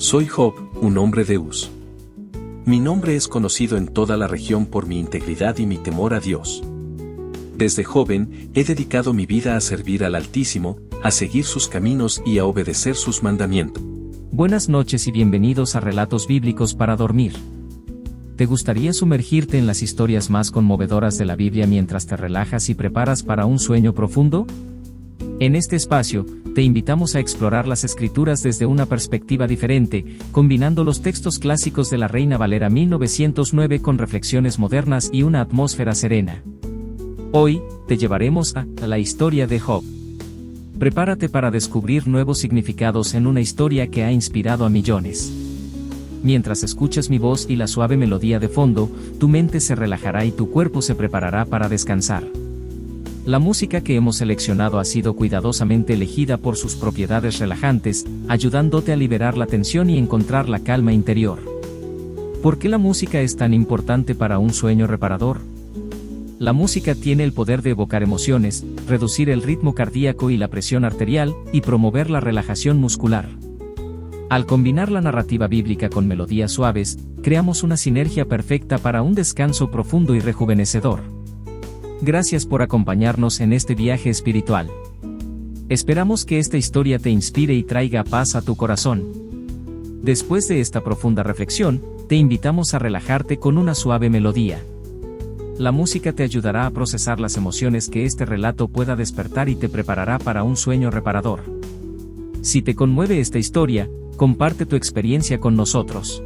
Soy Job, un hombre de Uz. Mi nombre es conocido en toda la región por mi integridad y mi temor a Dios. Desde joven, he dedicado mi vida a servir al Altísimo, a seguir sus caminos y a obedecer sus mandamientos. Buenas noches y bienvenidos a Relatos Bíblicos para Dormir. ¿Te gustaría sumergirte en las historias más conmovedoras de la Biblia mientras te relajas y preparas para un sueño profundo? En este espacio, te invitamos a explorar las Escrituras desde una perspectiva diferente, combinando los textos clásicos de la Reina Valera 1909 con reflexiones modernas y una atmósfera serena. Hoy, te llevaremos a la historia de Job. Prepárate para descubrir nuevos significados en una historia que ha inspirado a millones. Mientras escuchas mi voz y la suave melodía de fondo, tu mente se relajará y tu cuerpo se preparará para descansar. La música que hemos seleccionado ha sido cuidadosamente elegida por sus propiedades relajantes, ayudándote a liberar la tensión y encontrar la calma interior. ¿Por qué la música es tan importante para un sueño reparador? La música tiene el poder de evocar emociones, reducir el ritmo cardíaco y la presión arterial, y promover la relajación muscular. Al combinar la narrativa bíblica con melodías suaves, creamos una sinergia perfecta para un descanso profundo y rejuvenecedor. Gracias por acompañarnos en este viaje espiritual. Esperamos que esta historia te inspire y traiga paz a tu corazón. Después de esta profunda reflexión, te invitamos a relajarte con una suave melodía. La música te ayudará a procesar las emociones que este relato pueda despertar y te preparará para un sueño reparador. Si te conmueve esta historia, comparte tu experiencia con nosotros.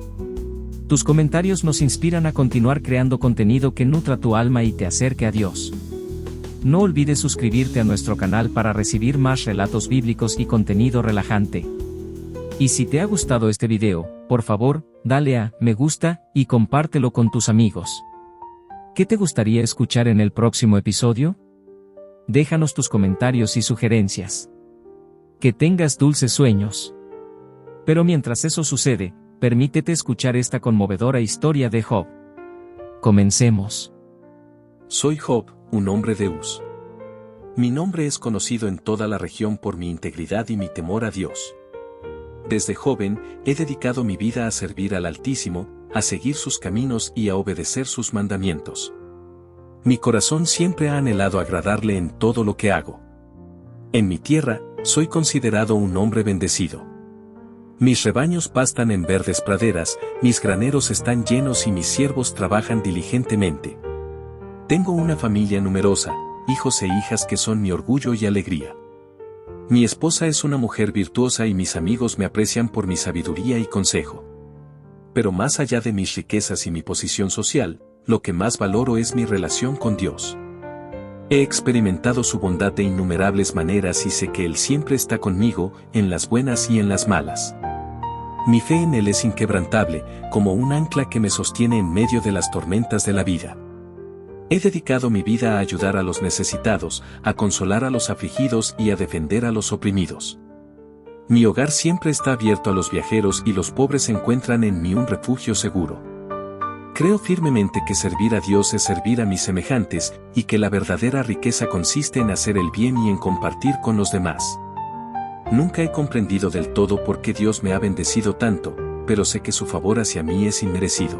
Tus comentarios nos inspiran a continuar creando contenido que nutra tu alma y te acerque a Dios. No olvides suscribirte a nuestro canal para recibir más relatos bíblicos y contenido relajante. Y si te ha gustado este video, por favor, dale a me gusta y compártelo con tus amigos. ¿Qué te gustaría escuchar en el próximo episodio? Déjanos tus comentarios y sugerencias. Que tengas dulces sueños. Pero mientras eso sucede, permítete escuchar esta conmovedora historia de Job. Comencemos. Soy Job, un hombre de Uz. Mi nombre es conocido en toda la región por mi integridad y mi temor a Dios. Desde joven, he dedicado mi vida a servir al Altísimo, a seguir sus caminos y a obedecer sus mandamientos. Mi corazón siempre ha anhelado agradarle en todo lo que hago. En mi tierra, soy considerado un hombre bendecido. Mis rebaños pastan en verdes praderas, mis graneros están llenos y mis siervos trabajan diligentemente. Tengo una familia numerosa, hijos e hijas que son mi orgullo y alegría. Mi esposa es una mujer virtuosa y mis amigos me aprecian por mi sabiduría y consejo. Pero más allá de mis riquezas y mi posición social, lo que más valoro es mi relación con Dios. He experimentado su bondad de innumerables maneras y sé que Él siempre está conmigo, en las buenas y en las malas. Mi fe en Él es inquebrantable, como un ancla que me sostiene en medio de las tormentas de la vida. He dedicado mi vida a ayudar a los necesitados, a consolar a los afligidos y a defender a los oprimidos. Mi hogar siempre está abierto a los viajeros y los pobres encuentran en mí un refugio seguro. Creo firmemente que servir a Dios es servir a mis semejantes, y que la verdadera riqueza consiste en hacer el bien y en compartir con los demás. Nunca he comprendido del todo por qué Dios me ha bendecido tanto, pero sé que su favor hacia mí es inmerecido.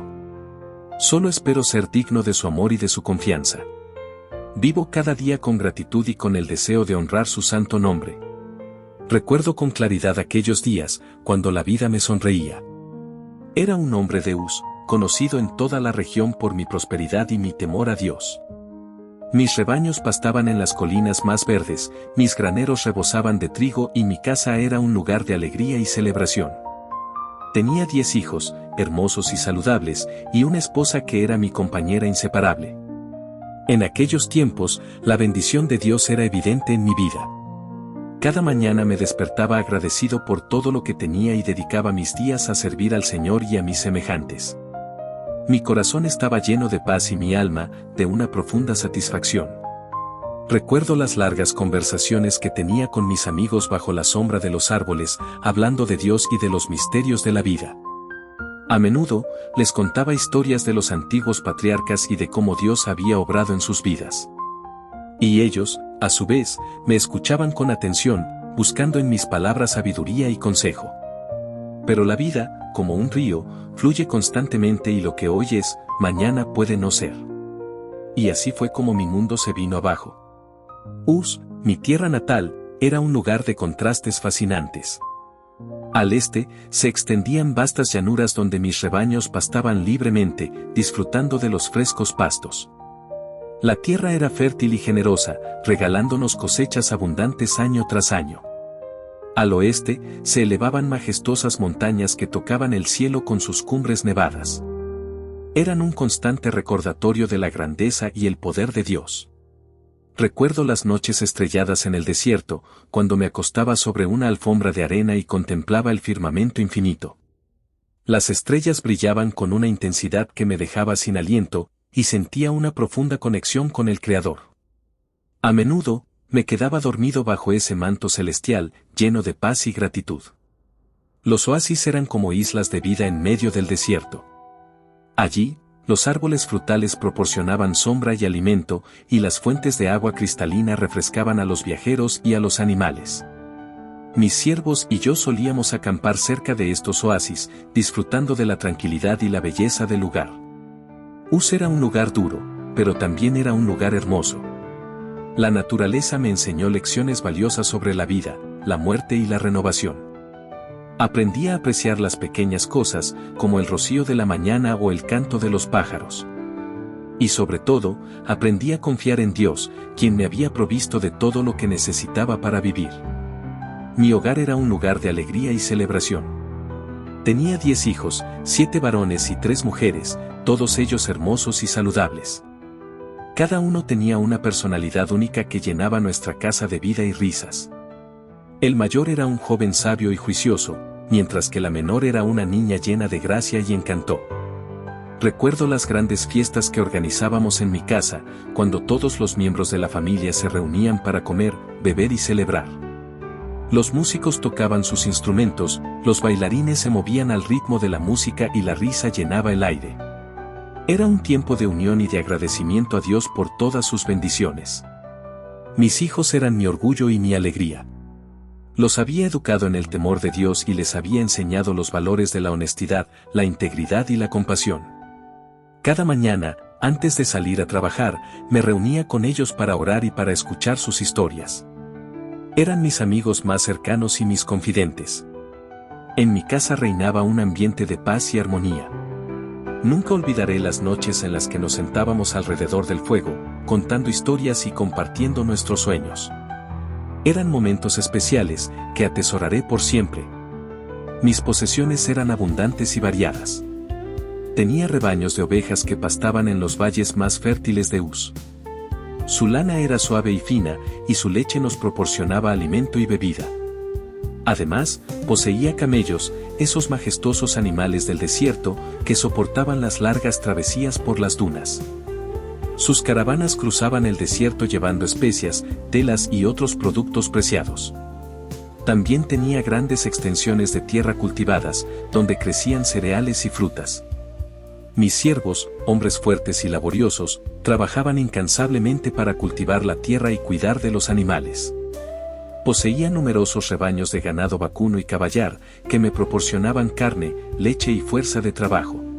Solo espero ser digno de su amor y de su confianza. Vivo cada día con gratitud y con el deseo de honrar su santo nombre. Recuerdo con claridad aquellos días, cuando la vida me sonreía. Era un hombre de Uz, conocido en toda la región por mi prosperidad y mi temor a Dios. Mis rebaños pastaban en las colinas más verdes, mis graneros rebosaban de trigo y mi casa era un lugar de alegría y celebración. Tenía 10 hijos, hermosos y saludables, y una esposa que era mi compañera inseparable. En aquellos tiempos, la bendición de Dios era evidente en mi vida. Cada mañana me despertaba agradecido por todo lo que tenía y dedicaba mis días a servir al Señor y a mis semejantes. Mi corazón estaba lleno de paz y mi alma, de una profunda satisfacción. Recuerdo las largas conversaciones que tenía con mis amigos bajo la sombra de los árboles, hablando de Dios y de los misterios de la vida. A menudo, les contaba historias de los antiguos patriarcas y de cómo Dios había obrado en sus vidas. Y ellos, a su vez, me escuchaban con atención, buscando en mis palabras sabiduría y consejo. Pero la vida, como un río, fluye constantemente y lo que hoy es, mañana puede no ser. Y así fue como mi mundo se vino abajo. Uz, mi tierra natal, era un lugar de contrastes fascinantes. Al este, se extendían vastas llanuras donde mis rebaños pastaban libremente, disfrutando de los frescos pastos. La tierra era fértil y generosa, regalándonos cosechas abundantes año tras año. Al oeste, se elevaban majestuosas montañas que tocaban el cielo con sus cumbres nevadas. Eran un constante recordatorio de la grandeza y el poder de Dios. Recuerdo las noches estrelladas en el desierto, cuando me acostaba sobre una alfombra de arena y contemplaba el firmamento infinito. Las estrellas brillaban con una intensidad que me dejaba sin aliento, y sentía una profunda conexión con el Creador. A menudo, me quedaba dormido bajo ese manto celestial, lleno de paz y gratitud. Los oasis eran como islas de vida en medio del desierto. Allí, los árboles frutales proporcionaban sombra y alimento, y las fuentes de agua cristalina refrescaban a los viajeros y a los animales. Mis siervos y yo solíamos acampar cerca de estos oasis, disfrutando de la tranquilidad y la belleza del lugar. Uz era un lugar duro, pero también era un lugar hermoso. La naturaleza me enseñó lecciones valiosas sobre la vida, la muerte y la renovación. Aprendí a apreciar las pequeñas cosas, como el rocío de la mañana o el canto de los pájaros. Y sobre todo, aprendí a confiar en Dios, quien me había provisto de todo lo que necesitaba para vivir. Mi hogar era un lugar de alegría y celebración. Tenía 10 hijos, 7 varones y 3 mujeres, todos ellos hermosos y saludables. Cada uno tenía una personalidad única que llenaba nuestra casa de vida y risas. El mayor era un joven sabio y juicioso, mientras que la menor era una niña llena de gracia y encanto. Recuerdo las grandes fiestas que organizábamos en mi casa, cuando todos los miembros de la familia se reunían para comer, beber y celebrar. Los músicos tocaban sus instrumentos, los bailarines se movían al ritmo de la música y la risa llenaba el aire. Era un tiempo de unión y de agradecimiento a Dios por todas sus bendiciones. Mis hijos eran mi orgullo y mi alegría. Los había educado en el temor de Dios y les había enseñado los valores de la honestidad, la integridad y la compasión. Cada mañana, antes de salir a trabajar, me reunía con ellos para orar y para escuchar sus historias. Eran mis amigos más cercanos y mis confidentes. En mi casa reinaba un ambiente de paz y armonía. Nunca olvidaré las noches en las que nos sentábamos alrededor del fuego, contando historias y compartiendo nuestros sueños. Eran momentos especiales, que atesoraré por siempre. Mis posesiones eran abundantes y variadas. Tenía rebaños de ovejas que pastaban en los valles más fértiles de Uz. Su lana era suave y fina, y su leche nos proporcionaba alimento y bebida. Además, poseía camellos, esos majestuosos animales del desierto, que soportaban las largas travesías por las dunas. Sus caravanas cruzaban el desierto llevando especias, telas y otros productos preciados. También tenía grandes extensiones de tierra cultivadas, donde crecían cereales y frutas. Mis siervos, hombres fuertes y laboriosos, trabajaban incansablemente para cultivar la tierra y cuidar de los animales. Poseía numerosos rebaños de ganado vacuno y caballar, que me proporcionaban carne, leche y fuerza de trabajo.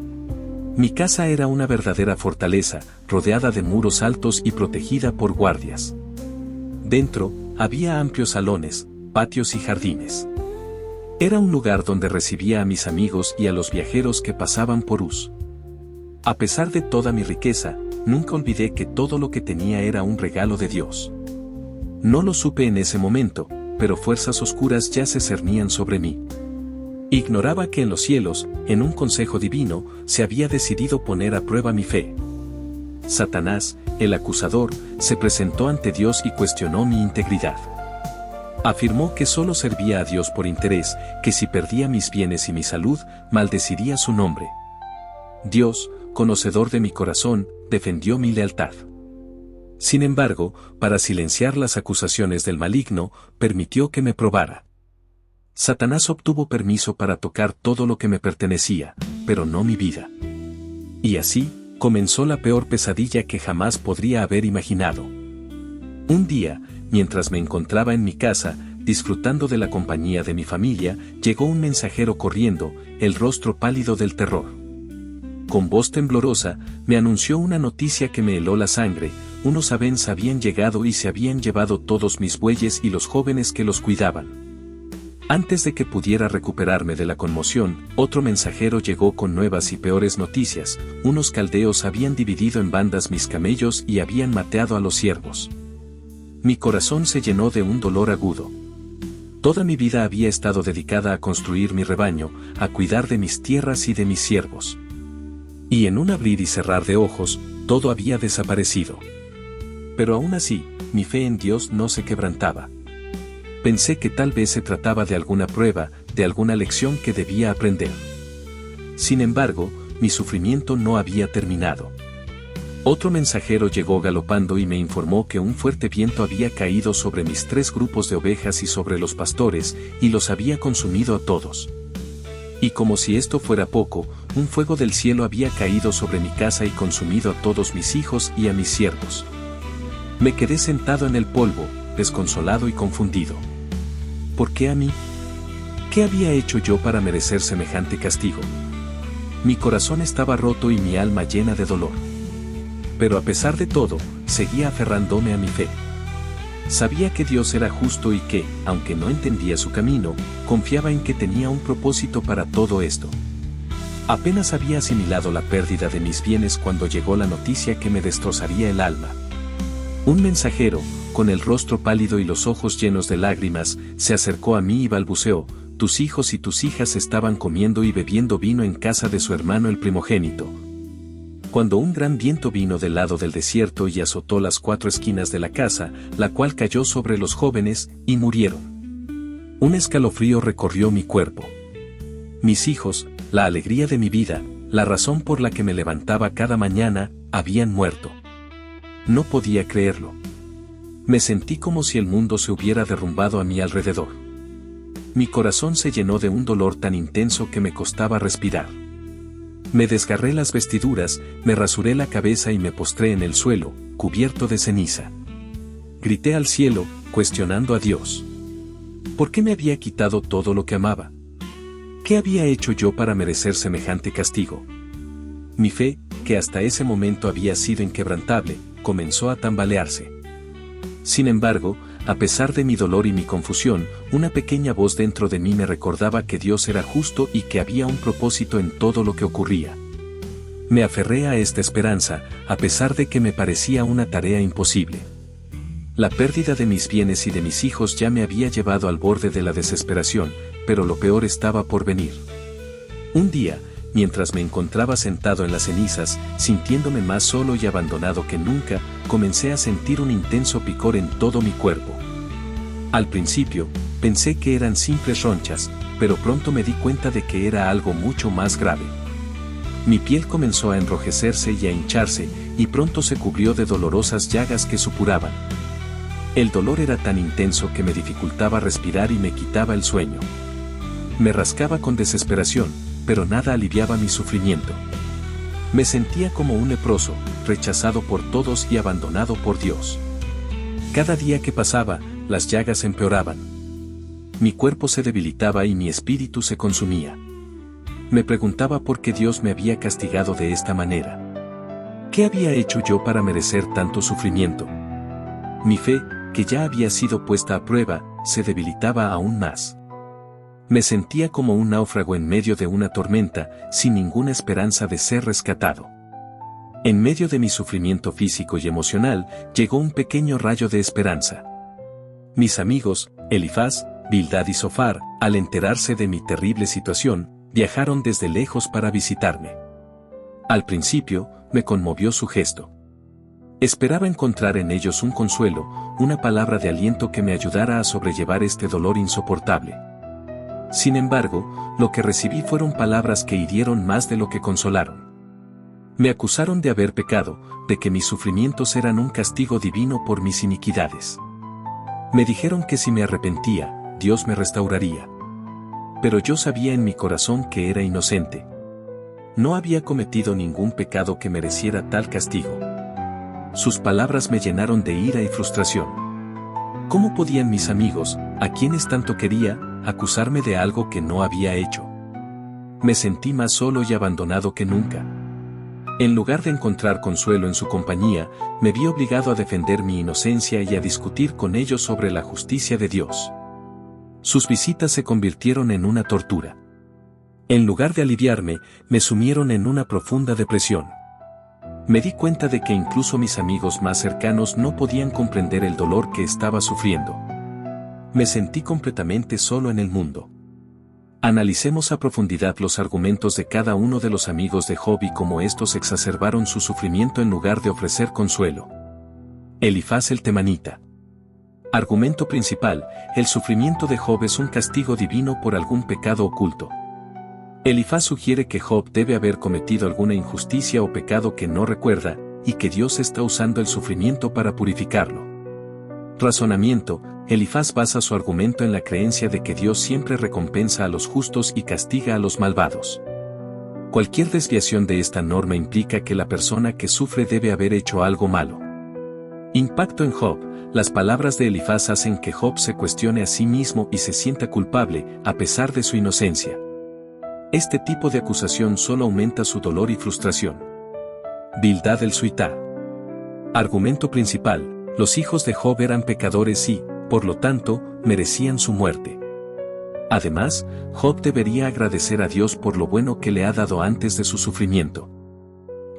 Mi casa era una verdadera fortaleza, rodeada de muros altos y protegida por guardias. Dentro, había amplios salones, patios y jardines. Era un lugar donde recibía a mis amigos y a los viajeros que pasaban por Uz. A pesar de toda mi riqueza, nunca olvidé que todo lo que tenía era un regalo de Dios. No lo supe en ese momento, pero fuerzas oscuras ya se cernían sobre mí. Ignoraba que en los cielos, en un consejo divino, se había decidido poner a prueba mi fe. Satanás, el acusador, se presentó ante Dios y cuestionó mi integridad. Afirmó que solo servía a Dios por interés, que si perdía mis bienes y mi salud, maldeciría su nombre. Dios, conocedor de mi corazón, defendió mi lealtad. Sin embargo, para silenciar las acusaciones del maligno, permitió que me probara. Satanás obtuvo permiso para tocar todo lo que me pertenecía, pero no mi vida. Y así, comenzó la peor pesadilla que jamás podría haber imaginado. Un día, mientras me encontraba en mi casa, disfrutando de la compañía de mi familia, llegó un mensajero corriendo, el rostro pálido del terror. Con voz temblorosa, me anunció una noticia que me heló la sangre: unos avens habían llegado y se habían llevado todos mis bueyes y los jóvenes que los cuidaban. Antes de que pudiera recuperarme de la conmoción, otro mensajero llegó con nuevas y peores noticias: unos caldeos habían dividido en bandas mis camellos y habían mateado a los siervos. Mi corazón se llenó de un dolor agudo. Toda mi vida había estado dedicada a construir mi rebaño, a cuidar de mis tierras y de mis siervos. Y en un abrir y cerrar de ojos, todo había desaparecido. Pero aún así, mi fe en Dios no se quebrantaba. Pensé que tal vez se trataba de alguna prueba, de alguna lección que debía aprender. Sin embargo, mi sufrimiento no había terminado. Otro mensajero llegó galopando y me informó que un fuerte viento había caído sobre mis 3 grupos de ovejas y sobre los pastores, y los había consumido a todos. Y como si esto fuera poco, un fuego del cielo había caído sobre mi casa y consumido a todos mis hijos y a mis siervos. Me quedé sentado en el polvo, desconsolado y confundido. ¿Por qué a mí? ¿Qué había hecho yo para merecer semejante castigo? Mi corazón estaba roto y mi alma llena de dolor. Pero a pesar de todo, seguía aferrándome a mi fe. Sabía que Dios era justo y que, aunque no entendía su camino, confiaba en que tenía un propósito para todo esto. Apenas había asimilado la pérdida de mis bienes cuando llegó la noticia que me destrozaría el alma. Un mensajero, con el rostro pálido y los ojos llenos de lágrimas, se acercó a mí y balbuceó: tus hijos y tus hijas estaban comiendo y bebiendo vino en casa de su hermano el primogénito, cuando un gran viento vino del lado del desierto y azotó las 4 esquinas de la casa, la cual cayó sobre los jóvenes, y murieron. Un escalofrío recorrió mi cuerpo. Mis hijos, la alegría de mi vida, la razón por la que me levantaba cada mañana, habían muerto. No podía creerlo. Me sentí como si el mundo se hubiera derrumbado a mi alrededor. Mi corazón se llenó de un dolor tan intenso que me costaba respirar. Me desgarré las vestiduras, me rasuré la cabeza y me postré en el suelo, cubierto de ceniza. Grité al cielo, cuestionando a Dios. ¿Por qué me había quitado todo lo que amaba? ¿Qué había hecho yo para merecer semejante castigo? Mi fe, que hasta ese momento había sido inquebrantable, comenzó a tambalearse. Sin embargo, a pesar de mi dolor y mi confusión, una pequeña voz dentro de mí me recordaba que Dios era justo y que había un propósito en todo lo que ocurría. Me aferré a esta esperanza, a pesar de que me parecía una tarea imposible. La pérdida de mis bienes y de mis hijos ya me había llevado al borde de la desesperación, pero lo peor estaba por venir. Un día, mientras me encontraba sentado en las cenizas, sintiéndome más solo y abandonado que nunca, comencé a sentir un intenso picor en todo mi cuerpo. Al principio, pensé que eran simples ronchas, pero pronto me di cuenta de que era algo mucho más grave. Mi piel comenzó a enrojecerse y a hincharse, y pronto se cubrió de dolorosas llagas que supuraban. El dolor era tan intenso que me dificultaba respirar y me quitaba el sueño. Me rascaba con desesperación, pero nada aliviaba mi sufrimiento. Me sentía como un leproso, rechazado por todos y abandonado por Dios. Cada día que pasaba, las llagas empeoraban. Mi cuerpo se debilitaba y mi espíritu se consumía. Me preguntaba por qué Dios me había castigado de esta manera. ¿Qué había hecho yo para merecer tanto sufrimiento? Mi fe, que ya había sido puesta a prueba, se debilitaba aún más. Me sentía como un náufrago en medio de una tormenta, sin ninguna esperanza de ser rescatado. En medio de mi sufrimiento físico y emocional, llegó un pequeño rayo de esperanza. Mis amigos, Elifaz, Bildad y Zofar, al enterarse de mi terrible situación, viajaron desde lejos para visitarme. Al principio, me conmovió su gesto. Esperaba encontrar en ellos un consuelo, una palabra de aliento que me ayudara a sobrellevar este dolor insoportable. Sin embargo, lo que recibí fueron palabras que hirieron más de lo que consolaron. Me acusaron de haber pecado, de que mis sufrimientos eran un castigo divino por mis iniquidades. Me dijeron que si me arrepentía, Dios me restauraría. Pero yo sabía en mi corazón que era inocente. No había cometido ningún pecado que mereciera tal castigo. Sus palabras me llenaron de ira y frustración. ¿Cómo podían mis amigos, ¿A quiénes tanto quería acusarme de algo que no había hecho? Me sentí más solo y abandonado que nunca. En lugar de encontrar consuelo en su compañía, me vi obligado a defender mi inocencia y a discutir con ellos sobre la justicia de Dios. Sus visitas se convirtieron en una tortura. En lugar de aliviarme, me sumieron en una profunda depresión. Me di cuenta de que incluso mis amigos más cercanos no podían comprender el dolor que estaba sufriendo. Me sentí completamente solo en el mundo. Analicemos a profundidad los argumentos de cada uno de los amigos de Job y cómo estos exacerbaron su sufrimiento en lugar de ofrecer consuelo. Elifaz el temanita. Argumento principal: el sufrimiento de Job es un castigo divino por algún pecado oculto. Elifaz sugiere que Job debe haber cometido alguna injusticia o pecado que no recuerda, y que Dios está usando el sufrimiento para purificarlo. Razonamiento: Elifaz basa su argumento en la creencia de que Dios siempre recompensa a los justos y castiga a los malvados. Cualquier desviación de esta norma implica que la persona que sufre debe haber hecho algo malo. Impacto en Job: las palabras de Elifaz hacen que Job se cuestione a sí mismo y se sienta culpable, a pesar de su inocencia. Este tipo de acusación solo aumenta su dolor y frustración. Bildad el Suitá. Argumento principal: los hijos de Job eran pecadores y, por lo tanto, merecían su muerte. Además, Job debería agradecer a Dios por lo bueno que le ha dado antes de su sufrimiento.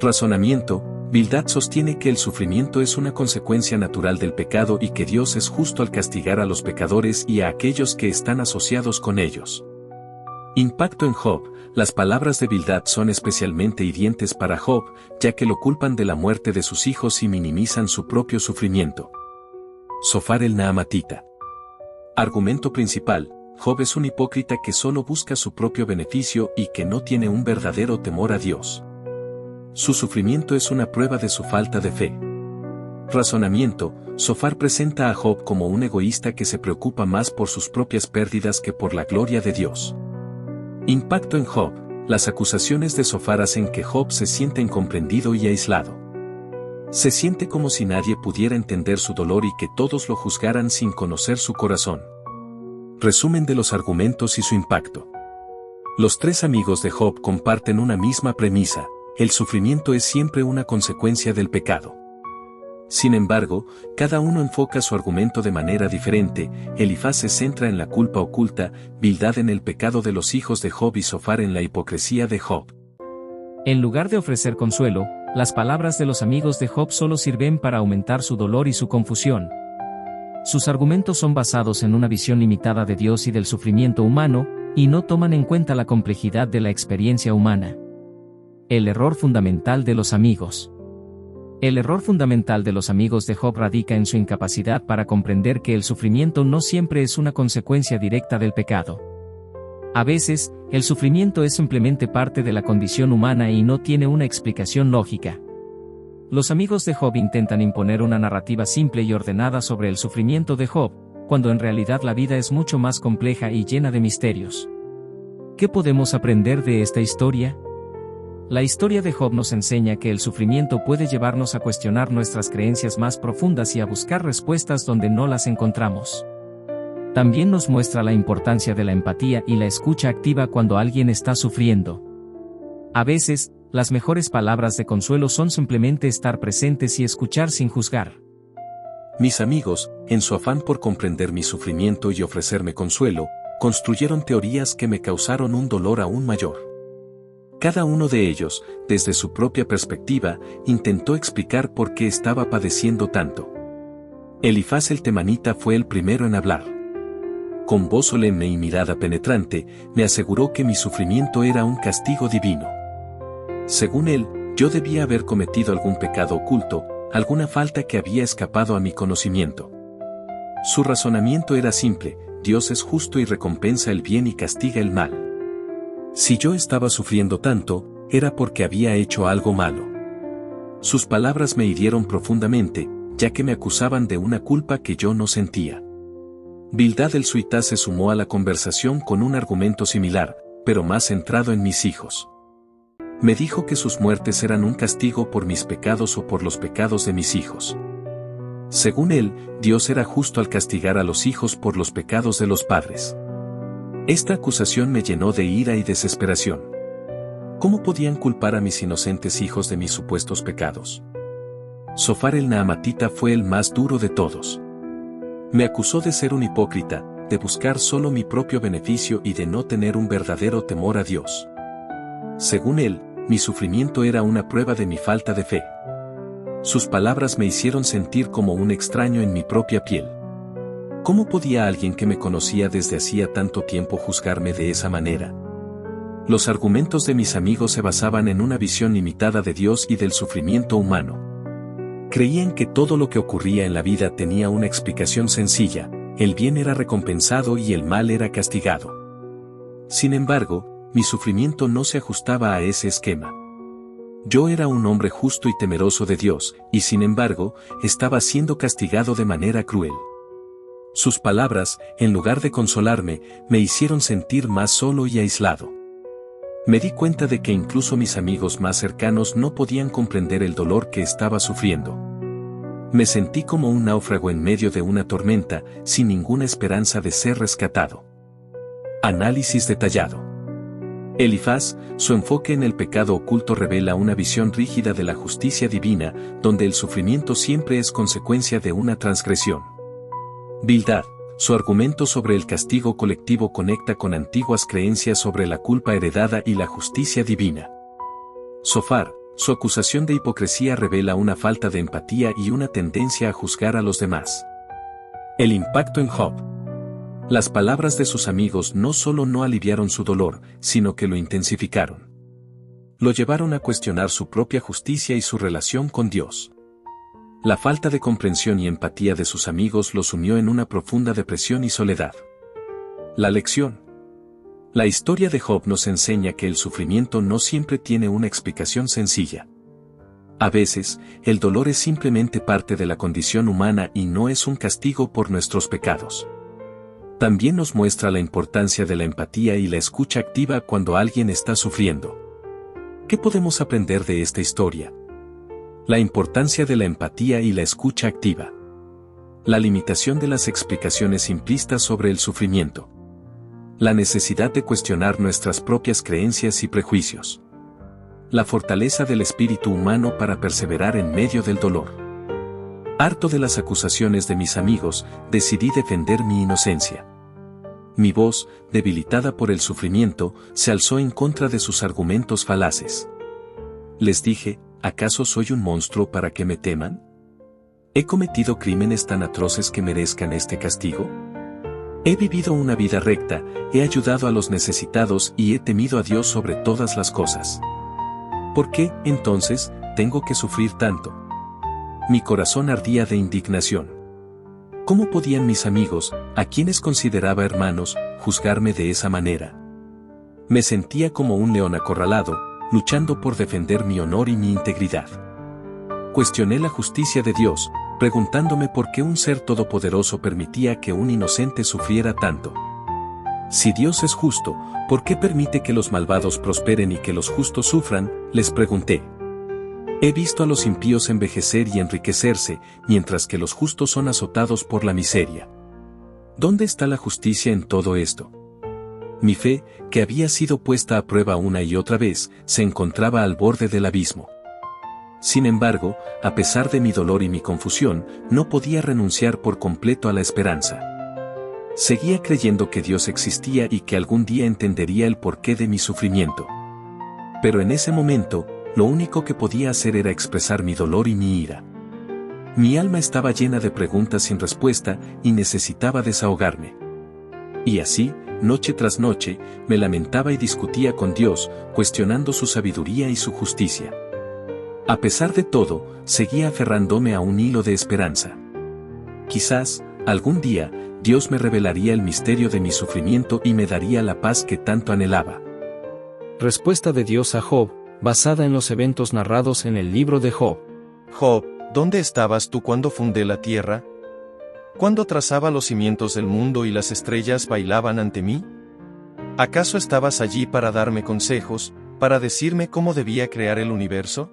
Razonamiento: Bildad sostiene que el sufrimiento es una consecuencia natural del pecado y que Dios es justo al castigar a los pecadores y a aquellos que están asociados con ellos. Impacto en Job: las palabras de Bildad son especialmente hirientes para Job, ya que lo culpan de la muerte de sus hijos y minimizan su propio sufrimiento. Sofar el Naamatita. Argumento principal: Job es un hipócrita que solo busca su propio beneficio y que no tiene un verdadero temor a Dios. Su sufrimiento es una prueba de su falta de fe. Razonamiento: Sofar presenta a Job como un egoísta que se preocupa más por sus propias pérdidas que por la gloria de Dios. Impacto en Job: las acusaciones de Sofar hacen que Job se sienta incomprendido y aislado. Se siente como si nadie pudiera entender su dolor y que todos lo juzgaran sin conocer su corazón. Resumen de los argumentos y su impacto. Los tres amigos de Job comparten una misma premisa: el sufrimiento es siempre una consecuencia del pecado. Sin embargo, cada uno enfoca su argumento de manera diferente. Elifaz se centra en la culpa oculta, Bildad en el pecado de los hijos de Job y Sofar en la hipocresía de Job. En lugar de ofrecer consuelo, las palabras de los amigos de Job solo sirven para aumentar su dolor y su confusión. Sus argumentos son basados en una visión limitada de Dios y del sufrimiento humano, y no toman en cuenta la complejidad de la experiencia humana. El error fundamental de los amigos. El error fundamental de los amigos de Job radica en su incapacidad para comprender que el sufrimiento no siempre es una consecuencia directa del pecado. A veces, el sufrimiento es simplemente parte de la condición humana y no tiene una explicación lógica. Los amigos de Job intentan imponer una narrativa simple y ordenada sobre el sufrimiento de Job, cuando en realidad la vida es mucho más compleja y llena de misterios. ¿Qué podemos aprender de esta historia? La historia de Job nos enseña que el sufrimiento puede llevarnos a cuestionar nuestras creencias más profundas y a buscar respuestas donde no las encontramos. También nos muestra la importancia de la empatía y la escucha activa cuando alguien está sufriendo. A veces, las mejores palabras de consuelo son simplemente estar presentes y escuchar sin juzgar. Mis amigos, en su afán por comprender mi sufrimiento y ofrecerme consuelo, construyeron teorías que me causaron un dolor aún mayor. Cada uno de ellos, desde su propia perspectiva, intentó explicar por qué estaba padeciendo tanto. Elifaz el temanita fue el primero en hablar. Con voz solemne y mirada penetrante, me aseguró que mi sufrimiento era un castigo divino. Según él, yo debía haber cometido algún pecado oculto, alguna falta que había escapado a mi conocimiento. Su razonamiento era simple: Dios es justo y recompensa el bien y castiga el mal. Si yo estaba sufriendo tanto, era porque había hecho algo malo. Sus palabras me hirieron profundamente, ya que me acusaban de una culpa que yo no sentía. Bildad el Suitá se sumó a la conversación con un argumento similar, pero más centrado en mis hijos. Me dijo que sus muertes eran un castigo por mis pecados o por los pecados de mis hijos. Según él, Dios era justo al castigar a los hijos por los pecados de los padres. Esta acusación me llenó de ira y desesperación. ¿Cómo podían culpar a mis inocentes hijos de mis supuestos pecados? Zofar el naamatita fue el más duro de todos. Me acusó de ser un hipócrita, de buscar solo mi propio beneficio y de no tener un verdadero temor a Dios. Según él, mi sufrimiento era una prueba de mi falta de fe. Sus palabras me hicieron sentir como un extraño en mi propia piel. ¿Cómo podía alguien que me conocía desde hacía tanto tiempo juzgarme de esa manera? Los argumentos de mis amigos se basaban en una visión limitada de Dios y del sufrimiento humano. Creían que todo lo que ocurría en la vida tenía una explicación sencilla: el bien era recompensado y el mal era castigado. Sin embargo, mi sufrimiento no se ajustaba a ese esquema. Yo era un hombre justo y temeroso de Dios, y sin embargo, estaba siendo castigado de manera cruel. Sus palabras, en lugar de consolarme, me hicieron sentir más solo y aislado. Me di cuenta de que incluso mis amigos más cercanos no podían comprender el dolor que estaba sufriendo. Me sentí como un náufrago en medio de una tormenta, sin ninguna esperanza de ser rescatado. Análisis detallado. Elifaz, su enfoque en el pecado oculto revela una visión rígida de la justicia divina, donde el sufrimiento siempre es consecuencia de una transgresión. Bildad, su argumento sobre el castigo colectivo conecta con antiguas creencias sobre la culpa heredada y la justicia divina. Zofar, su acusación de hipocresía revela una falta de empatía y una tendencia a juzgar a los demás. El impacto en Job. Las palabras de sus amigos no solo no aliviaron su dolor, sino que lo intensificaron. Lo llevaron a cuestionar su propia justicia y su relación con Dios. La falta de comprensión y empatía de sus amigos los sumió en una profunda depresión y soledad. La lección. La historia de Job nos enseña que el sufrimiento no siempre tiene una explicación sencilla. A veces, el dolor es simplemente parte de la condición humana y no es un castigo por nuestros pecados. También nos muestra la importancia de la empatía y la escucha activa cuando alguien está sufriendo. ¿Qué podemos aprender de esta historia? La importancia de la empatía y la escucha activa. La limitación de las explicaciones simplistas sobre el sufrimiento. La necesidad de cuestionar nuestras propias creencias y prejuicios. La fortaleza del espíritu humano para perseverar en medio del dolor. Harto de las acusaciones de mis amigos, decidí defender mi inocencia. Mi voz, debilitada por el sufrimiento, se alzó en contra de sus argumentos falaces. Les dije: ¿acaso soy un monstruo para que me teman? ¿He cometido crímenes tan atroces que merezcan este castigo? He vivido una vida recta, he ayudado a los necesitados y he temido a Dios sobre todas las cosas. ¿Por qué, entonces, tengo que sufrir tanto? Mi corazón ardía de indignación. ¿Cómo podían mis amigos, a quienes consideraba hermanos, juzgarme de esa manera? Me sentía como un león acorralado, luchando por defender mi honor y mi integridad. Cuestioné la justicia de Dios, preguntándome por qué un ser todopoderoso permitía que un inocente sufriera tanto. Si Dios es justo, ¿por qué permite que los malvados prosperen y que los justos sufran?, les pregunté. He visto a los impíos envejecer y enriquecerse, mientras que los justos son azotados por la miseria. ¿Dónde está la justicia en todo esto? Mi fe, que había sido puesta a prueba una y otra vez, se encontraba al borde del abismo. Sin embargo, a pesar de mi dolor y mi confusión, no podía renunciar por completo a la esperanza. Seguía creyendo que Dios existía y que algún día entendería el porqué de mi sufrimiento. Pero en ese momento, lo único que podía hacer era expresar mi dolor y mi ira. Mi alma estaba llena de preguntas sin respuesta y necesitaba desahogarme. Y así, noche tras noche, me lamentaba y discutía con Dios, cuestionando su sabiduría y su justicia. A pesar de todo, seguía aferrándome a un hilo de esperanza. Quizás, algún día, Dios me revelaría el misterio de mi sufrimiento y me daría la paz que tanto anhelaba. Respuesta de Dios a Job, basada en los eventos narrados en el libro de Job. Job, ¿dónde estabas tú cuando fundé la tierra? ¿Cuándo trazaba los cimientos del mundo y las estrellas bailaban ante mí? ¿Acaso estabas allí para darme consejos, para decirme cómo debía crear el universo?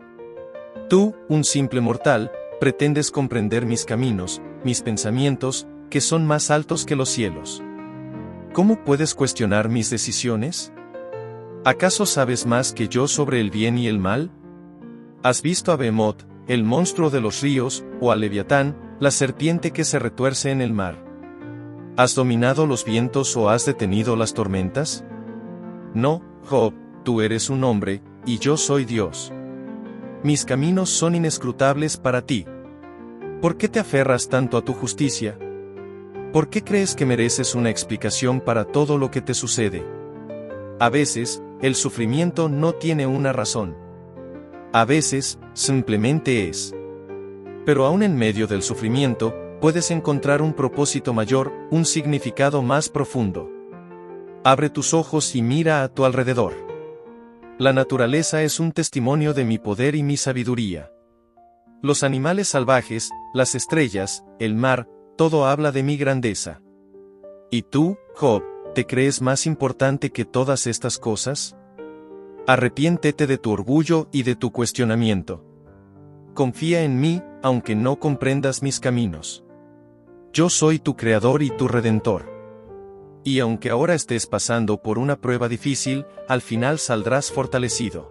Tú, un simple mortal, Pretendes comprender mis caminos, mis pensamientos, que son más altos que los cielos. ¿Cómo puedes cuestionar mis decisiones? ¿Acaso sabes más que yo sobre el bien y el mal? ¿Has visto a Behemoth, el monstruo de los ríos, o a Leviatán, la serpiente que se retuerce en el mar? ¿Has dominado los vientos o has detenido las tormentas? No, Job, tú eres un hombre, y yo soy Dios. Mis caminos son inescrutables para ti. ¿Por qué te aferras tanto a tu justicia? ¿Por qué crees que mereces una explicación para todo lo que te sucede? A veces, el sufrimiento no tiene una razón. A veces, simplemente es. Pero aún en medio del sufrimiento, puedes encontrar un propósito mayor, un significado más profundo. Abre tus ojos y mira a tu alrededor. La naturaleza es un testimonio de mi poder y mi sabiduría. Los animales salvajes, las estrellas, el mar, todo habla de mi grandeza. ¿Y tú, Job, te crees más importante que todas estas cosas? Arrepiéntete de tu orgullo y de tu cuestionamiento. Confía en mí, aunque no comprendas mis caminos. Yo soy tu creador y tu redentor. Y aunque ahora estés pasando por una prueba difícil, al final saldrás fortalecido.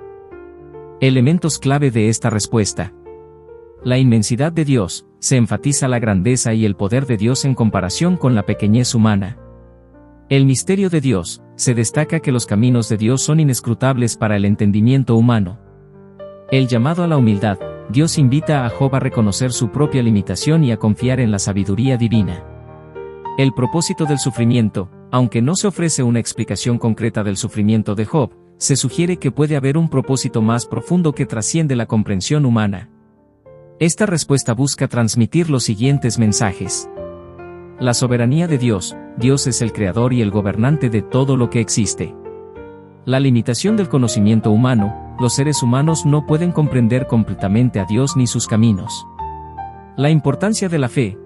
Elementos clave de esta respuesta. La inmensidad de Dios, se enfatiza la grandeza y el poder de Dios en comparación con la pequeñez humana. El misterio de Dios, se destaca que los caminos de Dios son inescrutables para el entendimiento humano. El llamado a la humildad, Dios invita a Job a reconocer su propia limitación y a confiar en la sabiduría divina. El propósito del sufrimiento, aunque no se ofrece una explicación concreta del sufrimiento de Job, se sugiere que puede haber un propósito más profundo que trasciende la comprensión humana. Esta respuesta busca transmitir los siguientes mensajes. La soberanía de Dios, Dios es el creador y el gobernante de todo lo que existe. La limitación del conocimiento humano, los seres humanos no pueden comprender completamente a Dios ni sus caminos. La importancia de la fe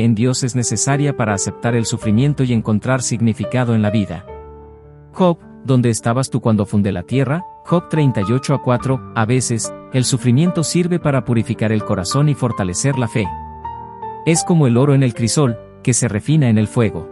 en Dios es necesaria para aceptar el sufrimiento y encontrar significado en la vida. Job, ¿dónde estabas tú cuando fundé la tierra? Job 38:4, a veces, el sufrimiento sirve para purificar el corazón y fortalecer la fe. Es como el oro en el crisol, que se refina en el fuego.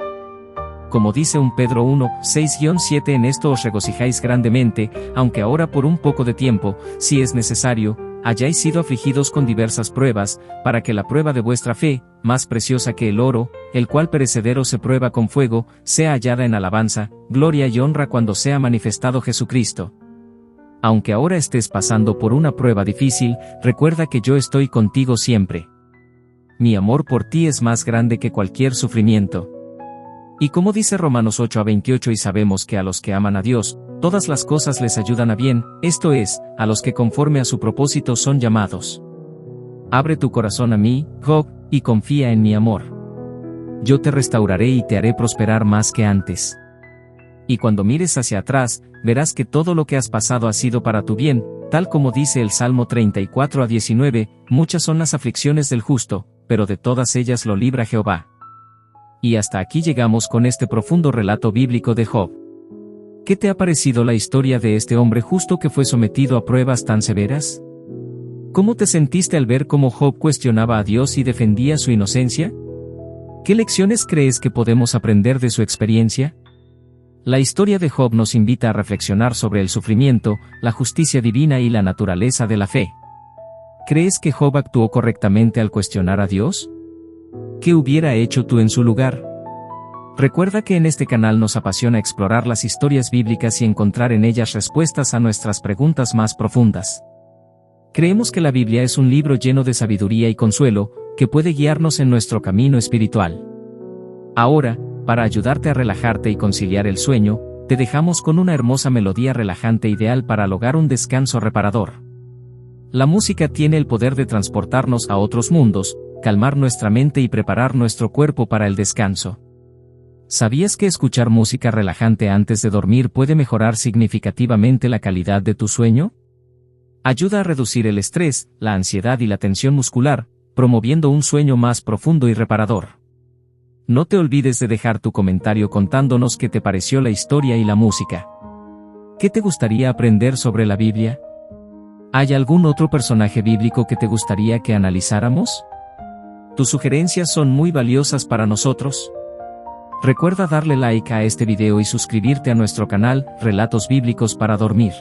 Como dice 1 Pedro 1:6-7, en esto os regocijáis grandemente, aunque ahora por un poco de tiempo, si es necesario, hayáis sido afligidos con diversas pruebas, para que la prueba de vuestra fe, más preciosa que el oro, el cual perecedero se prueba con fuego, sea hallada en alabanza, gloria y honra cuando sea manifestado Jesucristo. Aunque ahora estés pasando por una prueba difícil, recuerda que yo estoy contigo siempre. Mi amor por ti es más grande que cualquier sufrimiento. Y como dice Romanos 8:28, y sabemos que a los que aman a Dios, todas las cosas les ayudan a bien, esto es, a los que conforme a su propósito son llamados. Abre tu corazón a mí, Job, y confía en mi amor. Yo te restauraré y te haré prosperar más que antes. Y cuando mires hacia atrás, verás que todo lo que has pasado ha sido para tu bien, tal como dice el Salmo 34:19, muchas son las aflicciones del justo, pero de todas ellas lo libra Jehová. Y hasta aquí llegamos con este profundo relato bíblico de Job. ¿Qué te ha parecido la historia de este hombre justo que fue sometido a pruebas tan severas? ¿Cómo te sentiste al ver cómo Job cuestionaba a Dios y defendía su inocencia? ¿Qué lecciones crees que podemos aprender de su experiencia? La historia de Job nos invita a reflexionar sobre el sufrimiento, la justicia divina y la naturaleza de la fe. ¿Crees que Job actuó correctamente al cuestionar a Dios? ¿Qué hubiera hecho tú en su lugar? Recuerda que en este canal nos apasiona explorar las historias bíblicas y encontrar en ellas respuestas a nuestras preguntas más profundas. Creemos que la Biblia es un libro lleno de sabiduría y consuelo, que puede guiarnos en nuestro camino espiritual. Ahora, para ayudarte a relajarte y conciliar el sueño, te dejamos con una hermosa melodía relajante ideal para lograr un descanso reparador. La música tiene el poder de transportarnos a otros mundos, calmar nuestra mente y preparar nuestro cuerpo para el descanso. ¿Sabías que escuchar música relajante antes de dormir puede mejorar significativamente la calidad de tu sueño? Ayuda a reducir el estrés, la ansiedad y la tensión muscular, promoviendo un sueño más profundo y reparador. No te olvides de dejar tu comentario contándonos qué te pareció la historia y la música. ¿Qué te gustaría aprender sobre la Biblia? ¿Hay algún otro personaje bíblico que te gustaría que analizáramos? Tus sugerencias son muy valiosas para nosotros. Recuerda darle like a este video y suscribirte a nuestro canal, Relatos Bíblicos para Dormir.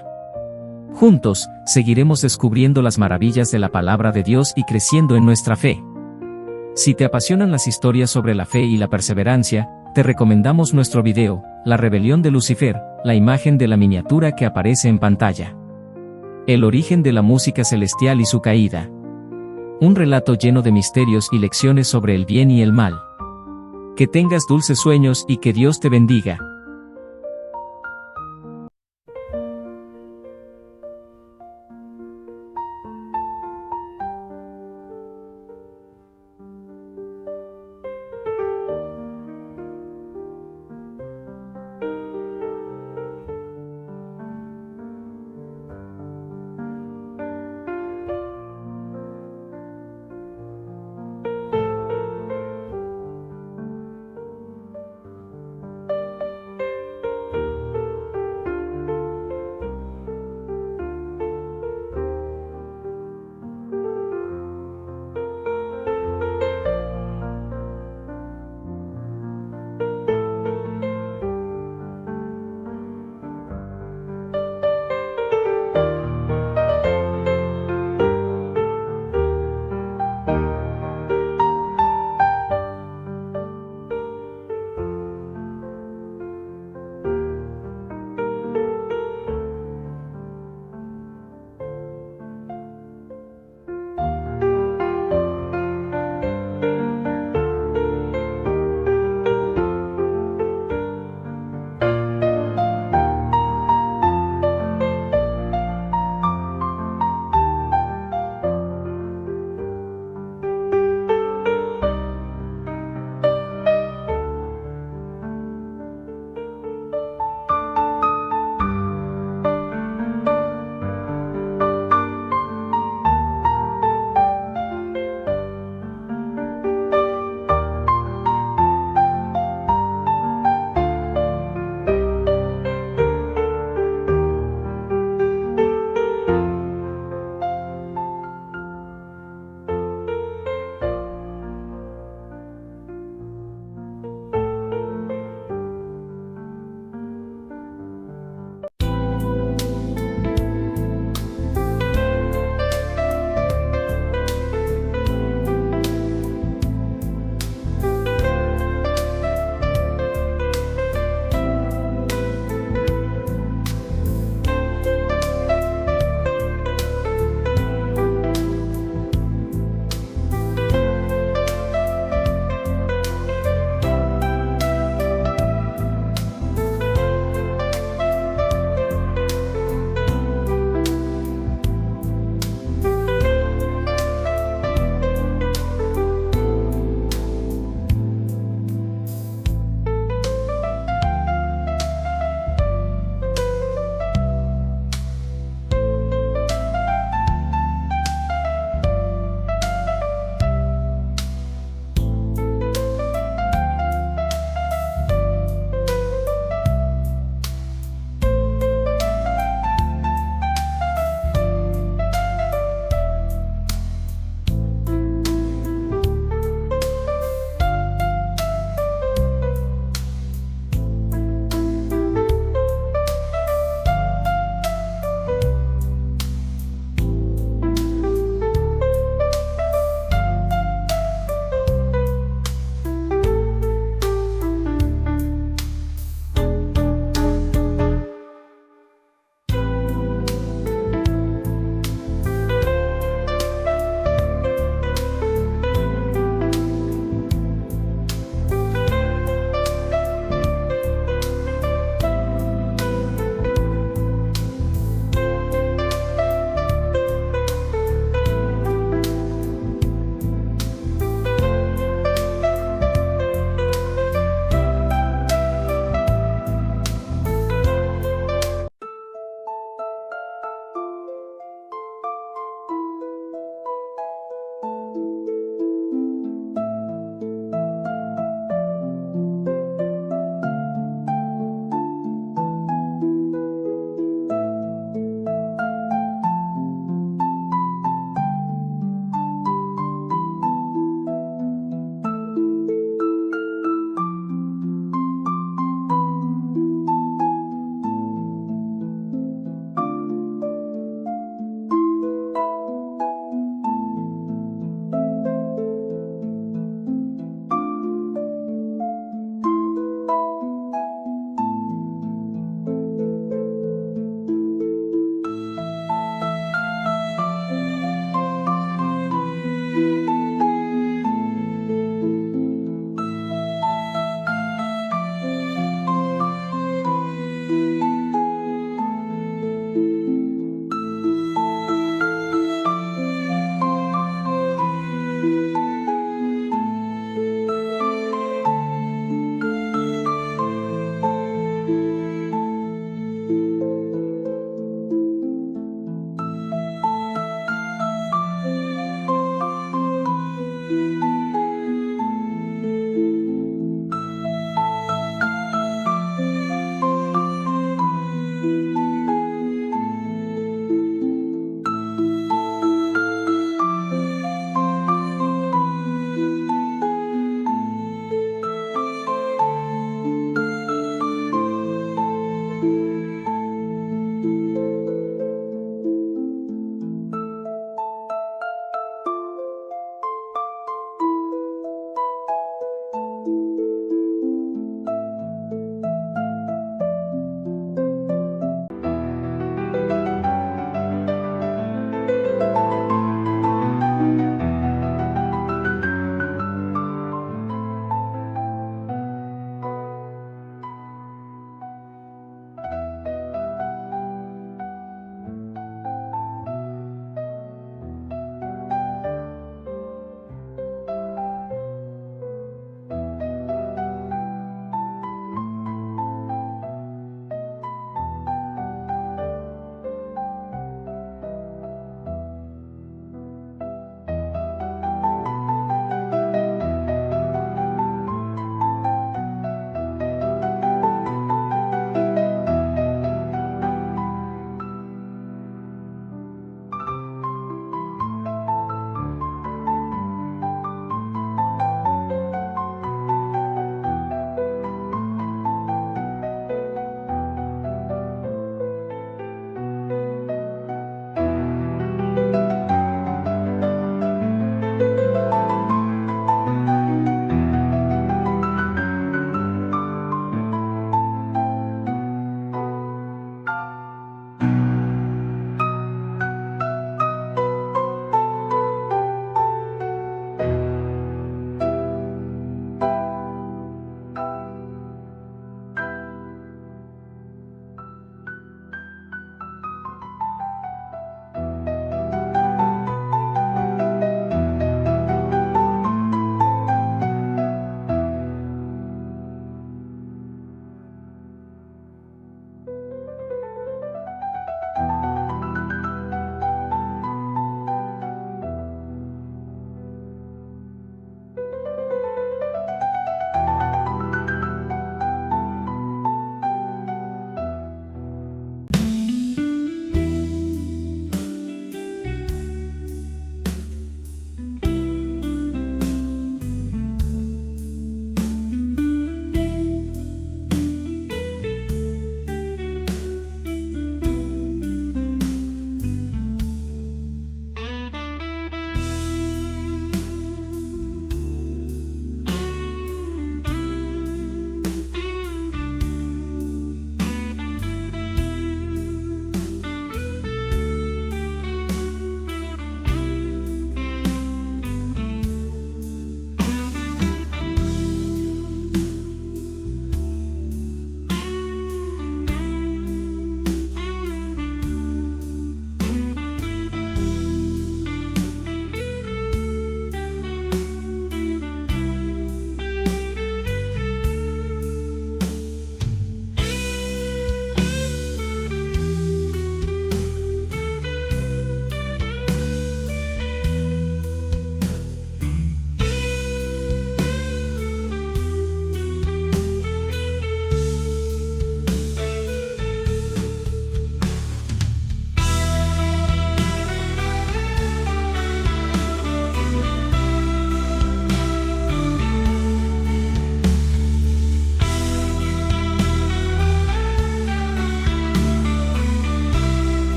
Juntos, seguiremos descubriendo las maravillas de la palabra de Dios y creciendo en nuestra fe. Si te apasionan las historias sobre la fe y la perseverancia, te recomendamos nuestro video, La rebelión de Lucifer, la imagen de la miniatura que aparece en pantalla. El origen de la música celestial y su caída. Un relato lleno de misterios y lecciones sobre el bien y el mal. Que tengas dulces sueños y que Dios te bendiga.